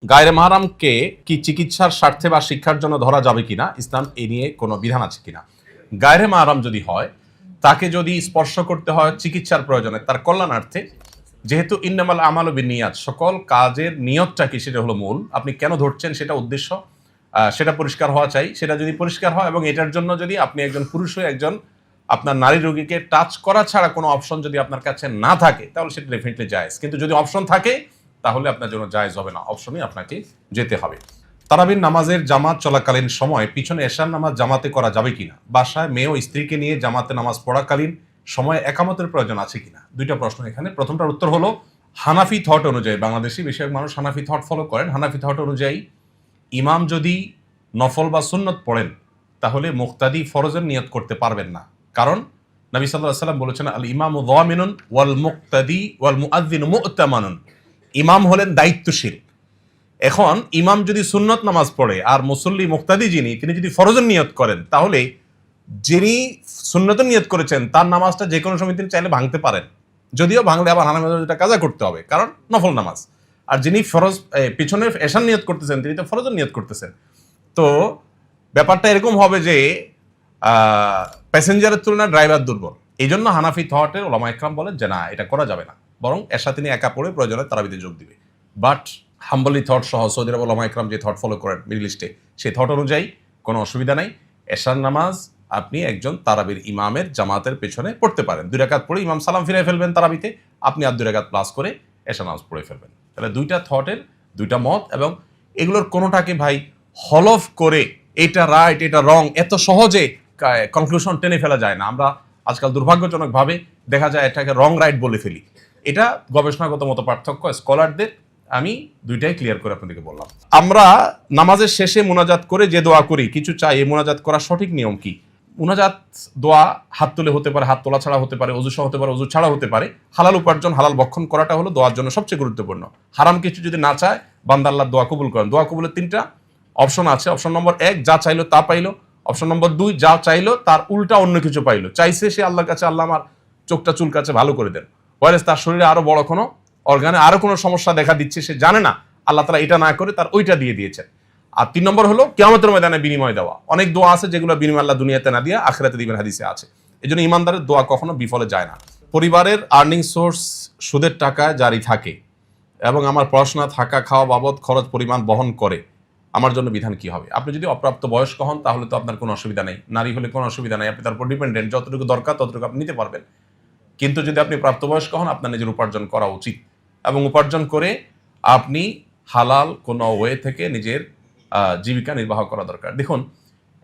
গায়রে মাহরামকে কি চিকিৎসার স্বার্থে বা শিক্ষার জন্য ধরা যাবে কিনা, ইসলাম এ নিয়ে কোনো বিধান আছে কিনা? গায়রে মাহরাম যদি হয়, তাকে যদি স্পর্শ করতে হয় চিকিৎসার প্রয়োজনে, তার কল্যাণার্থে, যেহেতু ইন্নামাল আমালু বিন্নিয়াত, সকল কাজের নিয়তটা কি সেটা হলো মূল। আপনি কেন ধরছেন সেটা উদ্দেশ্য, সেটা পরিষ্কার হওয়া চাই। সেটা যদি পরিষ্কার হয় এবং এটার জন্য যদি আপনি একজন পুরুষ হয়ে একজন আপনার নারী রোগীকে টাচ করা ছাড়া কোনো অপশন যদি আপনার কাছে না থাকে, তাহলে সেটা ডেফিনেটলি জায়েজ। কিন্তু যদি অপশন থাকে তাহলে আপনার জন্য জায়েজ হবে না, অপশনে আপনাকে যেতে হবে। তারাবির নামাজের জামাত চলাকালীন সময় পিছনে এশার নামাজ জামাতে করা যাবে কিনা, বাসায় মেয়ে ও স্ত্রীকে নিয়ে জামাতে নামাজ পড়াকালীন সময় একামতের প্রয়োজন আছে কিনা। দুইটা প্রশ্ন এখানে। প্রথমটার উত্তর হলো, হানাফি থট অনুযায়ী, বাংলাদেশি বেশিরভাগ মানুষ হানাফি থট ফলো করেন। হানাফি থট অনুযায়ী ইমাম যদি নফল বা সুন্নত পড়েন, তাহলে মুক্তাদি ফরজের নিয়ত করতে পারবেন না। কারণ নবী সাল্লাল্লাহু আলাইহি ওয়াসাল্লাম বলেছেন, আল ইমামু যামিনুন ওয়াল মুক্তাদি ওয়াল মুআযযিনু মু'তামানুন। ইমাম হলেন দায়িত্বশীল। এখন ইমাম যদি সুন্নত নামাজ পড়ে আর মুসল্লি মুক্তাদি যিনি, তিনি যদি ফরজের নিয়ত করেন, তাহলে যিনি সুন্নতের নিয়ত করেছেন তার নামাজটা যে কোনো সময় তিনি চাইলে ভাঙতে পারেন। যদিও ভাঙলে আবার হানাফিরা কাজা করতে হবে, কারণ নফল নামাজ। আর যিনি ফরজ পিছনে এশার নিয়ত করতেছেন, তিনি তো ফরজের নিয়ত করতেছেন। তো ব্যাপারটা এরকম হবে যে প্যাসেঞ্জারের তুলনায় ড্রাইভার দুর্বল। এই জন্য হানাফি থটের ওলামা ইকরাম বলেন যে না, এটা করা যাবে না, বরং এশা তিনি একা পড়ে প্রয়োজনে তারাবিতে যোগ দিবে। বাট হাম্বলি থট সহ সৌদি আরব ওলামা ইকরাম যে থট ফলো করেন মিডল ইস্টে, সেই থট অনুযায়ী কোনো অসুবিধা নাই। এশার নামাজ আপনি একজন তারাবির ইমামের জামাতের পেছনে পড়তে পারেন। 2 রাকাত পড়ে ইমাম সালাম ফিরে ফেলবেন তারাবিতে, আপনি আর 2 রাকাত প্লাস করে এশার নামাজ পড়ে ফেলবেন। তাহলে দুইটা থটের দুইটা মত, এবং এগুলোর কোনোটাকে ভাই হলফ করে এটা রাইট এটা রং এত সহজে কনক্লুশন টেনে ফেলা যায় না। আমরা আজকাল দুর্ভাগ্যজনকভাবে দেখা যায় এটাকে রং রাইট বলে ফেলি। এটা গবেষণাগত মত পার্থক্য স্কলারদের, আমি দুইটাই ক্লিয়ার করে আপনাদেরকে বললাম। আমরা নামাজের শেষে মুনাজাত করে যে দোয়া করি, কিছু চাই, এই মুনাজাত করার সঠিক নিয়ম কি? মুনাজাত দোয়া হাত তুলে হতে পারে, হাত তোলা ছাড়া হতে পারে, অজু সহ হতে পারে, অজু ছাড়া হতে পারে। হালাল উপার্জন হালাল ভক্ষণ করাটা হলো দোয়ার জন্য সবচেয়ে গুরুত্বপূর্ণ। হারাম কিছু যদি না চায়, বান্দা আল্লাহর দোয়া কবুল করেন। দোয়া কবুলের 3টা অপশন আছে। অপশন নম্বর 1, যা চাইলো তা পাইলো। অপশন নম্বর 2, যা চাইলো তার উল্টা অন্য কিছু পাইলো। চাইছে সে আল্লাহর কাছে, আল্লাহ আমার চোখটা চুল কাছে ভালো করে দেন, ওয়ারেস তার শরীরে আরো বড় কোনো অর্গানে আরো কোনো সমস্যা দেখা দিচ্ছে, সে জানে না, আল্লাহ তাআলা এটা না করে তার ওইটা দিয়ে দিয়েছেন। আর 3 নম্বর হলো কিয়ামতের ময়দানে বিনিময় দেওয়া। অনেক দোয়া আছে যেগুলো বিনিময় আল্লাহ দুনিয়াতে না দিয়ে আখিরাতে দিবেন, হাদিসে আছে। এজন্য ইমানদারের দোয়া কখনো বিফলে যায় না। পরিবারের আর্নিং সোর্স সুদের টাকায় জারি থাকে এবং আমার পড়াশোনা থাকা খাওয়া বাবদ খরচ পরিমাণ বহন করে, আমার জন্য বিধান কি হবে? আপনি যদি অপ্রাপ্ত বয়স্ক হন তাহলে তো আপনার কোনো অসুবিধা নেই, নারী হলে কোনো অসুবিধা নেই, আপনি তার উপর ডিপেন্ডেন্ট, যতটুকু দরকার ততটুকু আপনি নিতে পারবেন। কিন্তু যদি আপনি প্রাপ্তবয়স্ক হন, আপনার নিজের উপার্জন করা উচিত, এবং উপার্জন করে আপনি হালাল কোনো ওয়ে থেকে নিজের জীবিকা নির্বাহ করা দরকার। দেখুন,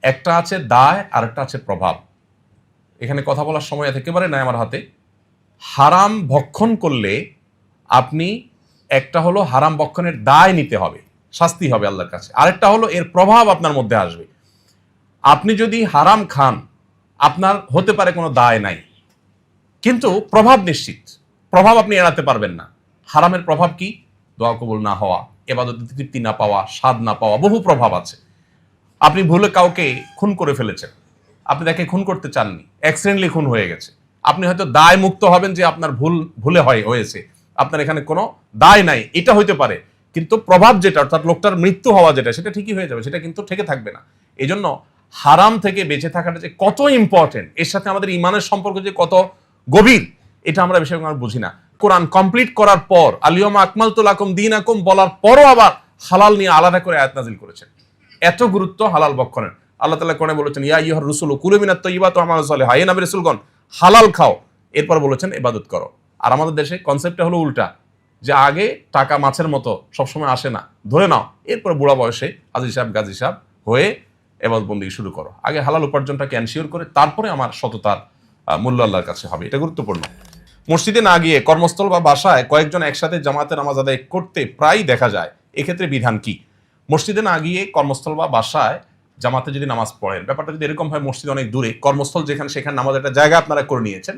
একটা আছে দায় আর একটা আছে প্রভাব। এখানে কথা বলার সময় একেবারে নাই আমার হাতে। হারাম ভক্ষণ করলে আপনি, একটা হলো হারাম ভক্ষণের দায় নিতে হবে, শাস্তি হবে আল্লাহর কাছে। আরেকটা হলো এর প্রভাব আপনার মধ্যে আসবে। আপনি যদি হারাম খান, আপনার হতে পারে কোনো দায় নাই, কিন্তু প্রভাব নিশ্চিত, প্রভাব আপনি এড়াতে পারবেন না। হারামের প্রভাব কি? দোয়া কবুল না হওয়া, ইবাদতে তৃপ্তি না পাওয়া, স্বাদ না পাওয়া, বহু প্রভাব আছে। আপনি ভুলে কাউকে খুন করে ফেলেছেন, আপনি তাকে খুন করতে চাননি, অ্যাক্সিডেন্টলি খুন হয়ে গেছে, আপনি হয়তো দায় মুক্ত হবেন যে আপনার ভুলে হয়েছে, আপনার এখানে কোনো দায় নাই, এটা হইতে পারে। কিন্তু প্রভাব যেটা, অর্থাৎ লোকটার মৃত্যু হওয়া যেটা, সেটা ঠিকই হয়ে যাবে, সেটা কিন্তু থেকে থাকবে না। এই জন্য হারাম থেকে বেঁচে থাকাটা যে কত ইম্পর্টেন্ট, এর সাথে আমাদের ইমানের সম্পর্ক যে কত গভীর, এটা আমরা বিষয় বুঝি না। কোরআন কমপ্লিট করার পর, আল-ইয়াওমা আকমালতু লাকুম দীনাকুম বলার পরও আবার হালাল নিয়ে আলাদা করে আয়াত নাযিল করেছেন। এত গুরুত্ব হালাল ভক্ষণের। আল্লাহ তাআলা কোরআনে বলেছেন, ইয়া আইয়ুহার রাসূলু কুলু মিনাত তাইয়্যিবাতি ওয়া আমালু সালিহা, হে নবী রাসূলগণ হালাল খাও, এরপর বলেছেন ইবাদত করো। আর আমাদের দেশে কনসেপ্টটা হলো উল্টা, যে আগে টাকা মাছের মতো সবসময় আসে না, ধরে নাও, এরপরে বুড়া বয়সে হাজী সাহেব গাজী সাহেব হয়ে ইবাদত বন্দেগী শুরু করো। আগে হালাল উপার্জনটাকে এনশিওর করে তারপরে আমার সততার মূল্য আল্লাহর কাছে হবে, এটা গুরুত্বপূর্ণ। মসজিদে না গিয়ে কর্মস্থল বা বাসায় কয়েকজন একসাথে জামাতে নামাজ আদায় করতে প্রায় দেখা যায়, এক্ষেত্রে বিধান কি? মসজিদে না গিয়ে কর্মস্থল বা বাসায় জামাতে যদি নামাজ পড়েন, ব্যাপারটা যদি এরকম হয় মসজিদ অনেক দূরে, কর্মস্থল যেখানে, সেখানে নামাজ একটা জায়গা আপনারা করে নিয়েছেন,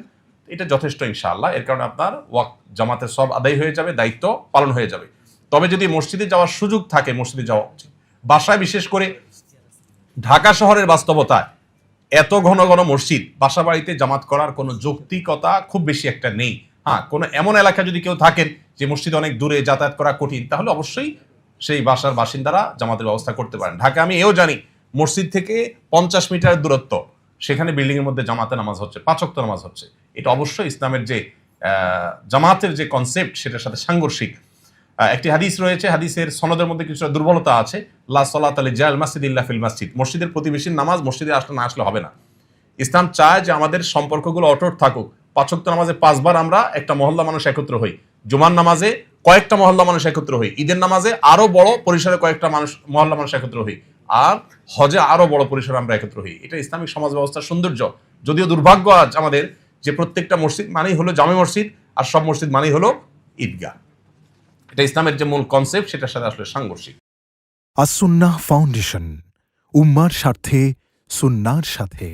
এটা যথেষ্ট ইনশাআল্লাহ। এর কারণে আপনার ওয়াক্ত জামাতের সব আদায় হয়ে যাবে, দায়িত্ব পালন হয়ে যাবে। তবে যদি মসজিদে যাওয়ার সুযোগ থাকে, মসজিদে যাওয়া উচিত। বাসায়, বিশেষ করে ঢাকা শহরের বাস্তবতায় এত ঘন ঘন মসজিদ, বাসা বাড়িতে জামাত করার কোনো যৌক্তিকতা খুব বেশি একটা নেই। হ্যাঁ, কোনো এমন এলাকা যদি কেউ থাকেন যে মসজিদ অনেক দূরে, যাতায়াত করা কঠিন, তাহলে অবশ্যই সেই বাসার বাসিন্দারা জামাতের ব্যবস্থা করতে পারেন। ঢাকা আমি এও জানি মসজিদ থেকে 50 মিটার দূরত্ব, সেখানে বিল্ডিং এর মধ্যে জামাতে নামাজ হচ্ছে, 5 ওয়াক্ত নামাজ হচ্ছে। এটা অবশ্যই ইসলামের যে জামাতের যে কনসেপ্ট সেটার সাথে সাংঘর্ষিক। একটি হাদিস রয়েছে, হাদিসের সনদের মধ্যে কিছুটা দুর্বলতা আছে, লা সালাতা লিজাল মাসজিদ ইল্লা ফিল মসজিদ, মসজিদের প্রতিবেশীর নামাজ মসজিদে আসলে না আসলে হবে না। ইসলাম চায় যে আমাদের সম্পর্কগুলো অটুট থাকুক। 5 ওয়াক্ত নামাজে 5 বার আমরা একটা মহল্লা মানুষ একত্র হই, জুমার নামাজে কয়েকটা মহল্লা মানুষ একত্র হই, ঈদের নামাজে আরো বড় পরিসরে কয়েকটা মহল্লা মানুষ একত্র হই, আর হজে আরো বড় পরিসরে আমরা একত্র হই। এটা ইসলামিক সমাজ ব্যবস্থার সৌন্দর্য। যদিও দুর্ভাগ্য আজ আমাদের যে প্রত্যেকটা মসজিদ মানেই হলো জামে মসজিদ, আর সব মসজিদ মানেই হলো ঈদগাহ। এটা ইসলামের যে মূল কনসেপ্ট সেটার সাথে আসলে সাংঘর্ষিক। আসুন্নাহ ফাউন্ডেশন, উম্মার স্বার্থে সুন্নাহর সাথে।